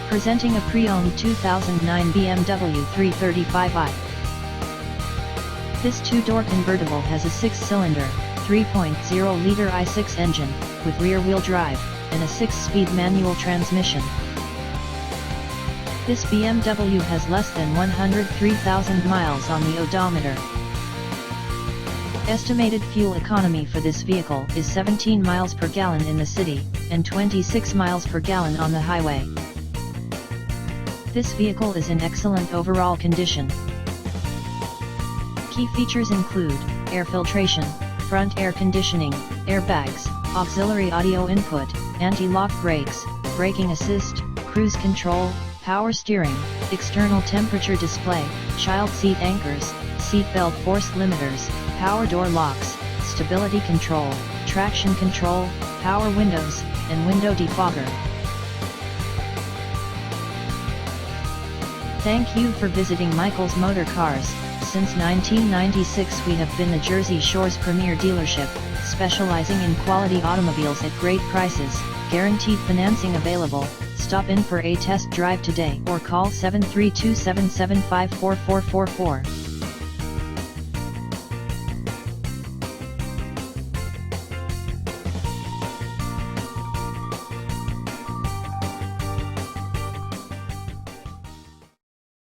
Presenting a pre-owned 2009 BMW 335i. This two-door convertible has a 6-cylinder, 3.0-liter i6 engine, with rear-wheel drive, and a 6-speed manual transmission. This BMW has less than 103,000 miles on the odometer. Estimated fuel economy for this vehicle is 17 miles per gallon in the city, and 26 miles per gallon on the highway. This vehicle is in excellent overall condition. Key features include air filtration, front air conditioning, airbags, auxiliary audio input, anti-lock brakes, braking assist, cruise control, power steering, external temperature display, child seat anchors, seat belt force limiters, power door locks, stability control, traction control, power windows, and window defogger. Thank you for visiting Michael's Motorcars. Since 1996 we have been the Jersey Shore's premier dealership, specializing in quality automobiles at great prices, guaranteed financing available. Stop in for a test drive today or call 732-775-4444.